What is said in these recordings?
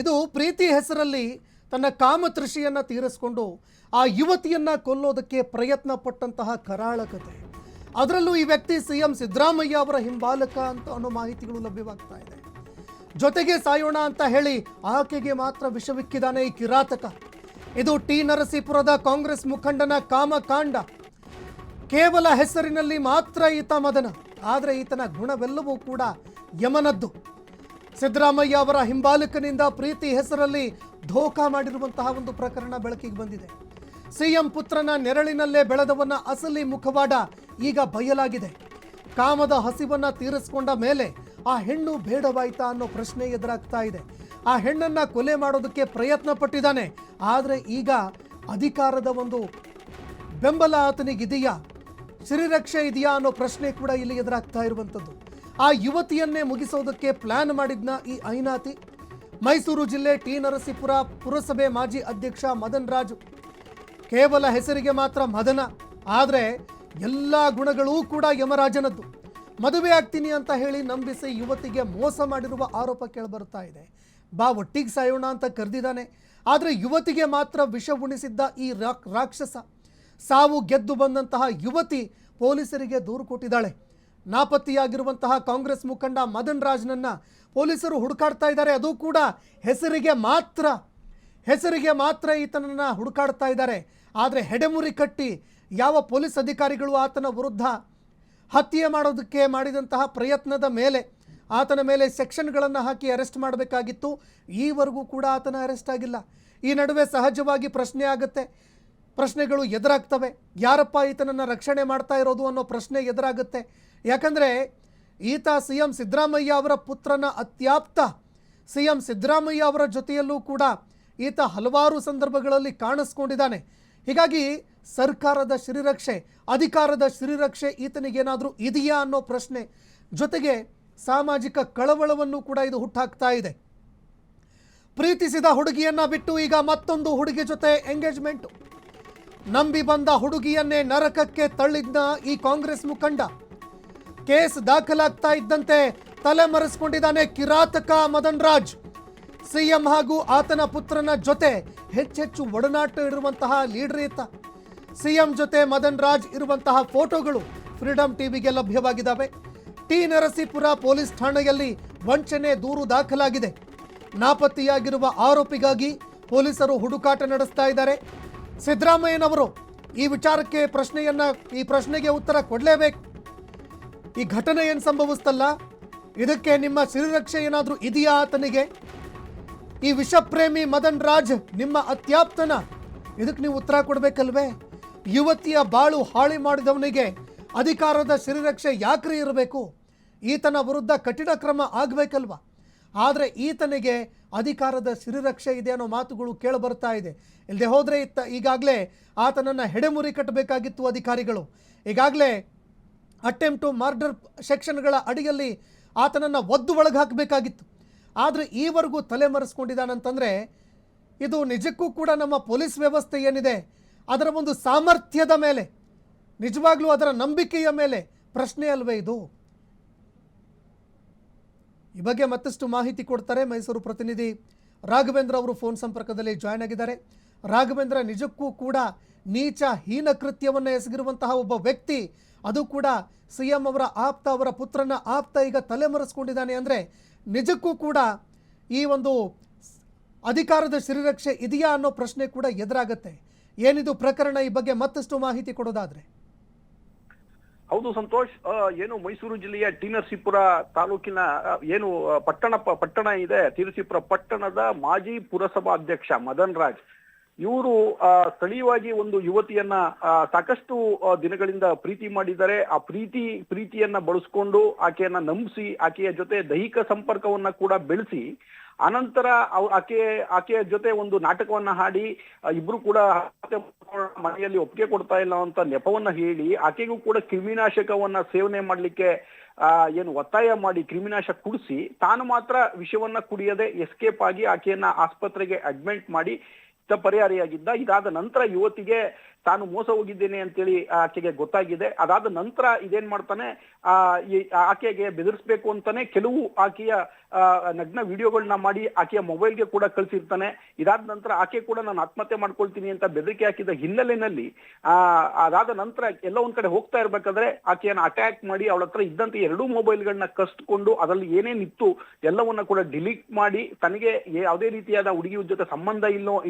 ಇದು ಪ್ರೀತಿ ಹೆಸರಲ್ಲಿ ತನ್ನ ಕಾಮತೃಷಿಯನ್ನ ತೀರಿಸಿಕೊಂಡು ಆ ಯುವತಿಯನ್ನ ಕೊಲ್ಲೋದಕ್ಕೆ ಪ್ರಯತ್ನ ಪಟ್ಟಂತಹ ಕರಾಳ ಕಥೆ. ಅದರಲ್ಲೂ ಈ ವ್ಯಕ್ತಿ ಸಿಎಂ ಸಿದ್ದರಾಮಯ್ಯ ಅವರ ಹಿಂಬಾಲಕ ಅಂತ ಅನ್ನೋ ಮಾಹಿತಿಗಳು ಲಭ್ಯವಾಗ್ತಾ ಇದೆ. ಜೊತೆಗೆ ಸಾಯೋಣ ಅಂತ ಹೇಳಿ ಆಕೆಗೆ ಮಾತ್ರ ವಿಷವಿಕ್ಕಿದಾನೆ ಈ ಕಿರಾತಕ. ಇದು ಟಿ ನರಸೀಪುರದ ಕಾಂಗ್ರೆಸ್ ಮುಖಂಡನ ಕಾಮಕಾಂಡ. ಕೇವಲ ಹೆಸರಿನಲ್ಲಿ ಮಾತ್ರ ಈತ ಮದನ, ಆದರೆ ಈತನ ಗುಣವೆಲ್ಲವೂ ಕೂಡ ಯಮನದ್ದು. ಸಿದ್ದರಾಮಯ್ಯ ಅವರ ಹಿಂಬಾಲಕನಿಂದ ಪ್ರೀತಿ ಹೆಸರಲ್ಲಿ ಧೋಖಾ ಮಾಡಿರುವಂತಹ ಒಂದು ಪ್ರಕರಣ ಬೆಳಕಿಗೆ ಬಂದಿದೆ. ಸಿಎಂ ಪುತ್ರನ ನೆರಳಿನಲ್ಲೇ ಬೆಳೆದವನ್ನ ಅಸಲಿ ಮುಖವಾಡ ಈಗ ಬಯಲಾಗಿದೆ. ಕಾಮದ ಹಸಿವನ್ನ ತೀರಿಸಿಕೊಂಡ ಮೇಲೆ ಆ ಹೆಣ್ಣು ಬೇಡವಾಯ್ತಾ ಅನ್ನೋ ಪ್ರಶ್ನೆ ಎದುರಾಗ್ತಾ ಇದೆ. ಆ ಹೆಣ್ಣನ್ನ ಕೊಲೆ ಮಾಡೋದಕ್ಕೆ ಪ್ರಯತ್ನ ಪಟ್ಟಿದ್ದಾನೆ, ಆದರೆ ಈಗ ಅಧಿಕಾರದ ಒಂದು ಬೆಂಬಲ ಆತನಿಗಿದೆಯಾ, ಶ್ರೀರಕ್ಷೆ ಇದೆಯಾ ಅನ್ನೋ ಪ್ರಶ್ನೆ ಕೂಡ ಇಲ್ಲಿ ಎದುರಾಗ್ತಾ ಇರುವಂಥದ್ದು. ಆ ಯುವತಿಯನ್ನೇ ಮುಗಿಸೋದಕ್ಕೆ ಪ್ಲಾನ್ ಮಾಡಿದ್ನ ಈ ಐನಾತಿ. ಮೈಸೂರು ಜಿಲ್ಲೆ ಟಿ ನರಸೀಪುರ ಪುರಸಭೆ ಮಾಜಿ ಅಧ್ಯಕ್ಷ ಮದನ್ ರಾಜ್. ಕೇವಲ ಹೆಸರಿಗೆ ಮಾತ್ರ ಮದನ, ಆದರೆ ಎಲ್ಲ ಗುಣಗಳೂ ಕೂಡ ಯಮರಾಜನದ್ದು. ಮದುವೆ ಆಗ್ತೀನಿ ಅಂತ ಹೇಳಿ ನಂಬಿಸಿ ಯುವತಿಗೆ ಮೋಸ ಮಾಡಿರುವ ಆರೋಪ ಕೇಳಿಬರ್ತಾ ಇದೆ. ಬಾ ಒಟ್ಟಿಗೆ ಸಾಯೋಣ ಅಂತ ಕರೆದಿದ್ದಾನೆ, ಆದರೆ ಯುವತಿಗೆ ಮಾತ್ರ ವಿಷ ಉಣಿಸಿದ್ದ ಈ ರಾಕ್ಷಸ. ಸಾವು ಗೆದ್ದು ಬಂದಂತಹ ಯುವತಿ ಪೊಲೀಸರಿಗೆ ದೂರು ಕೊಟ್ಟಿದ್ದಾಳೆ. ನಾಪತ್ತೆಯಾಗಿರುವಂತಹ ಕಾಂಗ್ರೆಸ್ ಮುಖಂಡ ಮದನ್ ರಾಜ್ನನ್ನ ಪೊಲೀಸರು ಹುಡುಕಾಡ್ತಾ ಇದ್ದಾರೆ. ಅದು ಕೂಡ ಹೆಸರಿಗೆ ಮಾತ್ರ ಈತನನ್ನ ಹುಡುಕಾಡ್ತಾ ಇದ್ದಾರೆ. ಆದರೆ ಹೆಡೆಮುರಿ ಕಟ್ಟಿ ಯಾವ ಪೊಲೀಸ್ ಅಧಿಕಾರಿಗಳು ಆತನ ವಿರುದ್ಧ ಹತ್ಯೆ ಮಾಡೋದಕ್ಕೆ ಮಾಡಿದಂತಹ ಪ್ರಯತ್ನದ ಮೇಲೆ ಆತನ ಮೇಲೆ ಸೆಕ್ಷನ್ಗಳನ್ನು ಹಾಕಿ ಅರೆಸ್ಟ್ ಮಾಡಬೇಕಾಗಿತ್ತು. ಈವರೆಗೂ ಕೂಡ ಆತನ ಅರೆಸ್ಟ್ ಆಗಿಲ್ಲ. ಈ ನಡುವೆ ಸಹಜವಾಗಿ ಪ್ರಶ್ನೆ ಆಗುತ್ತೆ, ಪ್ರಶ್ನೆಗಳು ಎದುರಾಗ್ತವೆ. ಯಾರಪ್ಪ ಈತನನ್ನು ರಕ್ಷಣೆ ಮಾಡ್ತಾ ಇರೋದು ಅನ್ನೋ ಪ್ರಶ್ನೆ ಎದುರಾಗುತ್ತೆ. ಯಾಕಂದರೆ ಈತ ಸಿಎಂ ಸಿದ್ದರಾಮಯ್ಯ ಅವರ ಪುತ್ರನ ಅತ್ಯಾಪ್ತ. ಸಿಎಂ ಸಿದ್ದರಾಮಯ್ಯ ಅವರ ಜೊತೆಯಲ್ಲೂ ಕೂಡ ಈತ ಹಲವಾರು ಸಂದರ್ಭಗಳಲ್ಲಿ ಕಾಣಿಸ್ಕೊಂಡಿದ್ದಾನೆ. ಹೀಗಾಗಿ ಸರ್ಕಾರದ ಶ್ರೀರಕ್ಷೆ, ಅಧಿಕಾರದ ಶ್ರೀರಕ್ಷೆ ಈತನಿಗೇನಾದರೂ ಇದೆಯಾ ಅನ್ನೋ ಪ್ರಶ್ನೆ, ಜೊತೆಗೆ ಸಾಮಾಜಿಕ ಕಳವಳವನ್ನು ಕೂಡ ಇದು ಹುಟ್ಟಾಕ್ತಾ ಇದೆ. ಪ್ರೀತಿಸಿದ ಹುಡುಗಿಯನ್ನ ಬಿಟ್ಟು ಈಗ ಮತ್ತೊಂದು ಹುಡುಗಿ ಜೊತೆ ಎಂಗೇಜ್ಮೆಂಟ್. ನಂಬಿ ಬಂದ ಹುಡುಗಿಯನ್ನೇ ನರಕಕ್ಕೆ ತಳ್ಳಿದ್ದ ಈ ಕಾಂಗ್ರೆಸ್ ಮುಖಂಡ. ಕೇಸ್ ದಾಖಲಾಗ್ತಾ ಇದ್ದಂತೆ ತಲೆಮರೆಸಿಕೊಂಡಿದ್ದಾನೆ ಕಿರಾತಕ ಮದನ್ ರಾಜ್. ಸಿಎಂ ಹಾಗೂ ಆತನ ಪುತ್ರನ ಜೊತೆ ಹೆಚ್ಚೆಚ್ಚು ಒಡನಾಟ ಇರುವಂತಹ ಲೀಡರ್ ಈತ. ಸಿಎಂ ಜೊತೆ ಮದನ್ ರಾಜ್ ಇರುವಂತಹ ಫೋಟೋಗಳು ಫ್ರೀಡಂ ಟಿವಿಗೆ ಲಭ್ಯವಾಗಿದ್ದಾವೆ. ಟಿ ನರಸೀಪುರ ಪೊಲೀಸ್ ಠಾಣೆಯಲ್ಲಿ ವಂಚನೆ ದೂರು ದಾಖಲಾಗಿದೆ. ನಾಪತ್ತೆಯಾಗಿರುವ ಆರೋಪಿಗಾಗಿ ಪೊಲೀಸರು ಹುಡುಕಾಟ ನಡೆಸ್ತಾ ಇದ್ದಾರೆ. ಸಿದ್ದರಾಮಯ್ಯನವರು ಈ ವಿಚಾರಕ್ಕೆ ಈ ಪ್ರಶ್ನೆಗೆ ಉತ್ತರ ಕೊಡಲೇಬೇಕು. ಈ ಘಟನೆ ಏನು ಸಂಭವಿಸ್ತಲ್ಲ, ಇದಕ್ಕೆ ನಿಮ್ಮ ಶ್ರೀರಕ್ಷೆ ಏನಾದರೂ ಇದೆಯಾ ಆತನಿಗೆ? ಈ ವಿಷಪ್ರೇಮಿ ಮದನ್ ರಾಜ್ ನಿಮ್ಮ ಅತ್ಯಾಪ್ತನ, ಇದಕ್ಕೆ ನೀವು ಉತ್ತರ ಕೊಡಬೇಕಲ್ವೇ? ಯುವತಿಯ ಬಾಳು ಹಾಳಿ ಮಾಡಿದವನಿಗೆ ಅಧಿಕಾರದ ಶ್ರೀರಕ್ಷೆ ಯಾಕ್ರಿ ಇರಬೇಕು? ಈತನ ವಿರುದ್ಧ ಕಠಿಣ ಕ್ರಮ ಆಗಬೇಕಲ್ವ? ಆದರೆ ಈತನಿಗೆ ಅಧಿಕಾರದ ಶ್ರೀರಕ್ಷೆ ಇದೆ ಅನ್ನೋ ಮಾತುಗಳು ಕೇಳಿಬರ್ತಾ ಇದೆ. ಇಲ್ಲದೆ ಹೋದರೆ ಈಗಾಗಲೇ ಆತನನ್ನು ಹೆಡೆಮುರಿ ಕಟ್ಟಬೇಕಾಗಿತ್ತು ಅಧಿಕಾರಿಗಳು. ಈಗಾಗಲೇ ಅಟೆಂಪ್ಟ್ ಟು ಮರ್ಡರ್ ಸೆಕ್ಷನ್ಗಳ ಅಡಿಯಲ್ಲಿ ಆತನನ್ನು ಒದ್ದು ಒಳಗೆ ಹಾಕಬೇಕಾಗಿತ್ತು. ಆದರೆ ಈವರೆಗೂ ತಲೆಮರೆಸ್ಕೊಂಡಿದ್ದಾನಂತಂದರೆ ಇದು ನಿಜಕ್ಕೂ ಕೂಡ ನಮ್ಮ ಪೊಲೀಸ್ ವ್ಯವಸ್ಥೆ ಏನಿದೆ ಅದರ ಒಂದು ಸಾಮರ್ಥ್ಯದ ಮೇಲೆ, ನಿಜವಾಗ್ಲೂ ಅದರ ನಂಬಿಕೆಯ ಮೇಲೆ ಪ್ರಶ್ನೆ ಅಲ್ವೇ ಇದು? ಈ ಬಗ್ಗೆ ಮತ್ತಷ್ಟು ಮಾಹಿತಿ ಕೊಡ್ತಾರೆ ಮೈಸೂರು ಪ್ರತಿನಿಧಿ ರಾಘವೇಂದ್ರ ಅವರು ಫೋನ್ ಸಂಪರ್ಕದಲ್ಲಿ ಜಾಯ್ನ್ ಆಗಿದ್ದಾರೆ. ರಾಘವೇಂದ್ರ, ನಿಜಕ್ಕೂ ಕೂಡ ನೀಚ ಹೀನ ಕೃತ್ಯವನ್ನು ಎಸಗಿರುವಂತಹ ಒಬ್ಬ ವ್ಯಕ್ತಿ, ಅದು ಕೂಡ ಸಿಎಂ ಅವರ ಆಪ್ತ, ಅವರ ಪುತ್ರನ ಆಪ್ತ, ಈಗ ತಲೆಮರೆಸ್ಕೊಂಡಿದ್ದಾನೆ ಅಂದರೆ ನಿಜಕ್ಕೂ ಕೂಡ ಈ ಒಂದು ಅಧಿಕಾರದ ಶ್ರೀರಕ್ಷೆ ಇದೆಯಾ ಅನ್ನೋ ಪ್ರಶ್ನೆ ಕೂಡ ಎದುರಾಗುತ್ತೆ. ಏನಿದು ಪ್ರಕರಣ, ಈ ಬಗ್ಗೆ ಮತ್ತಷ್ಟು ಮಾಹಿತಿ ಕೊಡೋದಾದ್ರೆ? ಹೌದು ಸಂತೋಷ್, ಏನು ಮೈಸೂರು ಜಿಲ್ಲೆಯ ಟಿ ನರಸೀಪುರ ತಾಲೂಕಿನ ಏನು ಪಟ್ಟಣ ಇದೆ, ಟಿ ನರಸೀಪುರ ಪಟ್ಟಣದ ಮಾಜಿ ಪುರಸಭಾ ಅಧ್ಯಕ್ಷ ಮದನ್ ರಾಜ್ ಇವರು ಸ್ಥಳೀಯವಾಗಿ ಒಂದು ಯುವತಿಯನ್ನ ಸಾಕಷ್ಟು ದಿನಗಳಿಂದ ಪ್ರೀತಿ ಮಾಡಿದ್ದಾರೆ. ಆ ಪ್ರೀತಿಯನ್ನ ಬಳಸ್ಕೊಂಡು ಆಕೆಯನ್ನ ನಂಬಿಸಿ ಆಕೆಯ ಜೊತೆ ದೈಹಿಕ ಸಂಪರ್ಕವನ್ನ ಕೂಡ ಬೆಳೆಸಿ ಅನಂತರ ಆಕೆಯ ಜೊತೆ ಒಂದು ನಾಟಕವನ್ನ ಹಾಡಿ ಇಬ್ರು ಕೂಡ ಮನೆಯಲ್ಲಿ ಒಪ್ಪಿಗೆ ಕೊಡ್ತಾ ಇಲ್ಲ ಅಂತ ನೆಪವನ್ನ ಹೇಳಿ ಆಕೆಗೂ ಕೂಡ ಕ್ರಿಮಿನಾಶಕವನ್ನ ಸೇವನೆ ಮಾಡ್ಲಿಕ್ಕೆ ಏನು ಒತ್ತಾಯ ಮಾಡಿ ಕ್ರಿಮಿನಾಶಕ ಕುಡಿಸಿ ತಾನು ಮಾತ್ರ ವಿಷವನ್ನ ಕುಡಿಯದೆ ಎಸ್ಕೇಪ್ ಆಗಿ ಆಕೆಯನ್ನ ಆಸ್ಪತ್ರೆಗೆ ಅಡ್ಮಿಟ್ ಮಾಡಿ ಪರಿಹಾರಿಯಾಗಿದ್ದ. ಇದಾದ ನಂತರ ಯುವತಿಗೆ ತಾನು ಮೋಸ ಹೋಗಿದ್ದೇನೆ ಅಂತೇಳಿ ಆಕೆಗೆ ಗೊತ್ತಾಗಿದೆ. ಅದಾದ ನಂತರ ಇದೇನ್ ಮಾಡ್ತಾನೆ, ಆಕೆಗೆ ಬೆದರಿಸಬೇಕು ಅಂತಾನೆ ಕೆಲವು ಆಕೆಯ ನಗ್ನ ವಿಡಿಯೋಗಳನ್ನ ಮಾಡಿ ಆಕೆಯ ಮೊಬೈಲ್ಗೆ ಕೂಡ ಕಳಿಸಿರ್ತಾನೆ. ಇದಾದ ನಂತರ ಆಕೆ ಕೂಡ ನಾನು ಆತ್ಮಹತ್ಯೆ ಮಾಡ್ಕೊಳ್ತೀನಿ ಅಂತ ಬೆದರಿಕೆ ಹಾಕಿದ ಹಿನ್ನೆಲೆಯಲ್ಲಿ ಅದಾದ ನಂತರ ಎಲ್ಲ ಒಂದ್ ಕಡೆ ಹೋಗ್ತಾ ಇರ್ಬೇಕಾದ್ರೆ ಆಕೆಯನ್ನ ಅಟ್ಯಾಕ್ ಮಾಡಿ ಅವಳ ಹತ್ರ ಇದ್ದಂತೆ 2 ಮೊಬೈಲ್ಗಳನ್ನ ಕಸ್ಕೊಂಡು ಅದರಲ್ಲಿ ಏನೇನಿತ್ತು ಎಲ್ಲವನ್ನ ಕೂಡ ಡಿಲೀಟ್ ಮಾಡಿ ತನಗೆ ಯಾವುದೇ ರೀತಿಯಾದ ಹುಡುಗಿಯ ಜೊತೆ ಸಂಬಂಧ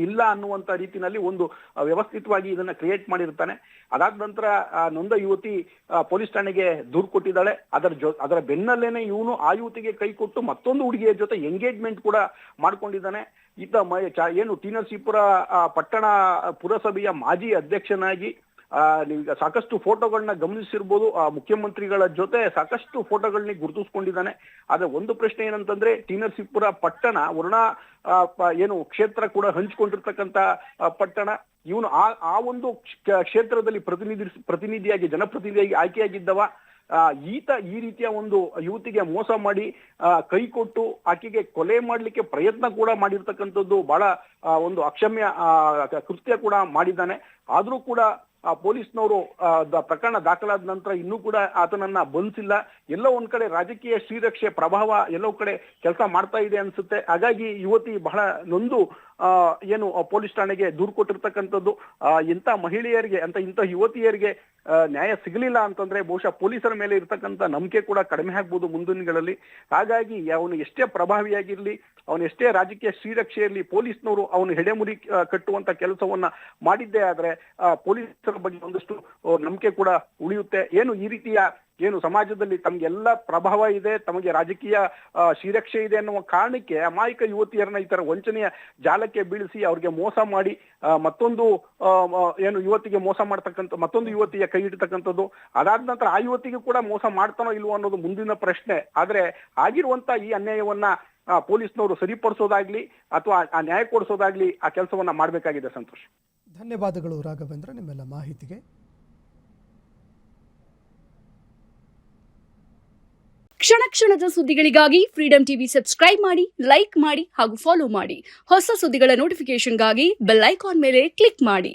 ಇಲ್ಲ ಅನ್ನುವಂತ ರೀತಿಯಲ್ಲಿ ಒಂದು ವ್ಯವಸ್ಥಿತವಾಗಿ ಇದನ್ನ ಕ್ರಿಯೇಟ್ ಮಾಡಿರ್ತಾನೆ. ಅದಾದ ನಂತರ ನೊಂದ ಯುವತಿ ಪೊಲೀಸ್ ಠಾಣೆಗೆ ದೂರು ಕೊಟ್ಟಿದ್ದಾಳೆ. ಅದರ ಬೆನ್ನಲ್ಲೇನೆ ಇವನು ಆ ಯುವತಿಗೆ ಕೈ ಕೊಟ್ಟು ಮತ್ತೊಂದು ಹುಡುಗಿಯ ಜೊತೆ ಎಂಗೇಜ್ಮೆಂಟ್ ಕೂಡ ಮಾಡ್ಕೊಂಡಿದ್ದಾನೆ. ಏನು ಟಿ ನರಸೀಪುರ ಪಟ್ಟಣ ಪುರಸಭೆಯ ಮಾಜಿ ಅಧ್ಯಕ್ಷನಾಗಿ ನೀವೀಗ ಸಾಕಷ್ಟು ಫೋಟೋಗಳನ್ನ ಗಮನಿಸಿರ್ಬೋದು. ಮುಖ್ಯಮಂತ್ರಿಗಳ ಜೊತೆ ಸಾಕಷ್ಟು ಫೋಟೋಗಳನ್ನ ಗುರುತಿಸ್ಕೊಂಡಿದ್ದಾನೆ. ಆದ್ರೆ ಒಂದು ಪ್ರಶ್ನೆ ಏನಂತಂದ್ರೆ, ಟಿ ನರಸೀಪುರ ಪಟ್ಟಣ ವರ್ಣ ಏನು ಕ್ಷೇತ್ರ ಕೂಡ ಹಂಚಿಕೊಂಡಿರ್ತಕ್ಕಂತ ಪಟ್ಟಣ. ಇವನು ಆ ಒಂದು ಕ್ಷೇತ್ರದಲ್ಲಿ ಜನಪ್ರತಿನಿಧಿಯಾಗಿ ಆಯ್ಕೆಯಾಗಿದ್ದವ. ಈತ ಈ ರೀತಿಯ ಒಂದು ಯುವತಿಗೆ ಮೋಸ ಮಾಡಿ ಕೈ ಕೊಟ್ಟು ಆಕೆಗೆ ಕೊಲೆ ಮಾಡ್ಲಿಕ್ಕೆ ಪ್ರಯತ್ನ ಕೂಡ ಮಾಡಿರ್ತಕ್ಕಂಥದ್ದು ಬಹಳ ಒಂದು ಅಕ್ಷಮ್ಯ ಕೃತ್ಯ ಕೂಡ ಮಾಡಿದ್ದಾನೆ. ಆದ್ರೂ ಕೂಡ ಪೊಲೀಸ್ನವರು ಪ್ರಕರಣ ದಾಖಲಾದ ನಂತರ ಇನ್ನೂ ಕೂಡ ಆತನನ್ನ ಬಂಧಿಸಿಲ್ಲ. ಎಲ್ಲೋ ಒಂದ್ ಕಡೆ ರಾಜಕೀಯ ಶ್ರೀರಕ್ಷೆ ಪ್ರಭಾವ ಎಲ್ಲೋ ಕಡೆ ಕೆಲಸ ಮಾಡ್ತಾ ಇದೆ ಅನ್ಸುತ್ತೆ. ಹಾಗಾಗಿ ಯುವತಿ ಬಹಳ ನೊಂದು ಏನು ಪೊಲೀಸ್ ಠಾಣೆಗೆ ದೂರು ಕೊಟ್ಟಿರ್ತಕ್ಕಂಥದ್ದು. ಇಂಥ ಮಹಿಳೆಯರಿಗೆ ಇಂಥ ಯುವತಿಯರಿಗೆ ನ್ಯಾಯ ಸಿಗಲಿಲ್ಲ ಅಂತಂದ್ರೆ ಬಹುಶಃ ಪೊಲೀಸರ ಮೇಲೆ ಇರ್ತಕ್ಕಂಥ ನಂಬಿಕೆ ಕೂಡ ಕಡಿಮೆ ಆಗ್ಬೋದು ಮುಂದಿನ ದಿನಗಳಲ್ಲಿ. ಹಾಗಾಗಿ ಅವನು ಎಷ್ಟೇ ಪ್ರಭಾವಿಯಾಗಿರ್ಲಿ, ಅವನು ಎಷ್ಟೇ ರಾಜಕೀಯ ಶ್ರೀರಕ್ಷೆ ಇರಲಿ, ಪೊಲೀಸ್ನವರು ಅವನು ಹೆಡೆಮುರಿ ಕಟ್ಟುವಂತ ಕೆಲಸವನ್ನ ಮಾಡಿದ್ದೇ ಆದ್ರೆ ಪೊಲೀಸರ ಬಗ್ಗೆ ಒಂದಷ್ಟು ನಂಬಿಕೆ ಕೂಡ ಉಳಿಯುತ್ತೆ. ಈ ರೀತಿಯ ಸಮಾಜದಲ್ಲಿ ತಮ್ಗೆಲ್ಲ ಪ್ರಭಾವ ಇದೆ, ತಮಗೆ ರಾಜಕೀಯ ಶ್ರೀರಕ್ಷೆ ಇದೆ ಅನ್ನುವ ಕಾರಣಕ್ಕೆ ಅಮಾಯಕ ಯುವತಿಯರನ್ನ ಈ ತರ ವಂಚನೆಯ ಜಾಲಕ್ಕೆ ಬೀಳಿಸಿ ಅವ್ರಿಗೆ ಮೋಸ ಮಾಡಿ ಮತ್ತೊಂದು ಯುವತಿಗೆ ಮೋಸ ಮಾಡ್ತಕ್ಕಂಥ ಮತ್ತೊಂದು ಯುವತಿಯ ಕೈ ಇಡ್ತಕ್ಕಂಥದ್ದು. ಅದಾದ ನಂತರ ಆ ಯುವತಿಗೆ ಕೂಡ ಮೋಸ ಮಾಡ್ತಾನೋ ಇಲ್ವೋ ಅನ್ನೋದು ಮುಂದಿನ ಪ್ರಶ್ನೆ. ಆದ್ರೆ ಆಗಿರುವಂತ ಈ ಅನ್ಯಾಯವನ್ನ ಪೊಲೀಸ್ನವರು ಸರಿಪಡಿಸೋದಾಗ್ಲಿ ಅಥವಾ ಆ ನ್ಯಾಯ ಕೊಡಿಸೋದಾಗ್ಲಿ ಆ ಕೆಲಸವನ್ನ ಮಾಡ್ಬೇಕಾಗಿದೆ. ಸಂತೋಷ್, ಧನ್ಯವಾದಗಳು ರಾಘವೇಂದ್ರ ನಿಮ್ಮೆಲ್ಲ ಮಾಹಿತಿಗೆ. ಕ್ಷಣ ಕ್ಷಣದ ಸುದ್ದಿಗಳಿಗಾಗಿ ಫ್ರೀಡಂ ಟಿವಿ ಸಬ್ಸ್ಕ್ರೈಬ್ ಮಾಡಿ, ಲೈಕ್ ಮಾಡಿ ಹಾಗೂ ಫಾಲೋ ಮಾಡಿ. ಹೊಸ ಸುದ್ದಿಗಳ ನೋಟಿಫಿಕೇಶನ್ಗಾಗಿ ಬೆಲ್ ಐಕಾನ್ ಮೇಲೆ ಕ್ಲಿಕ್ ಮಾಡಿ.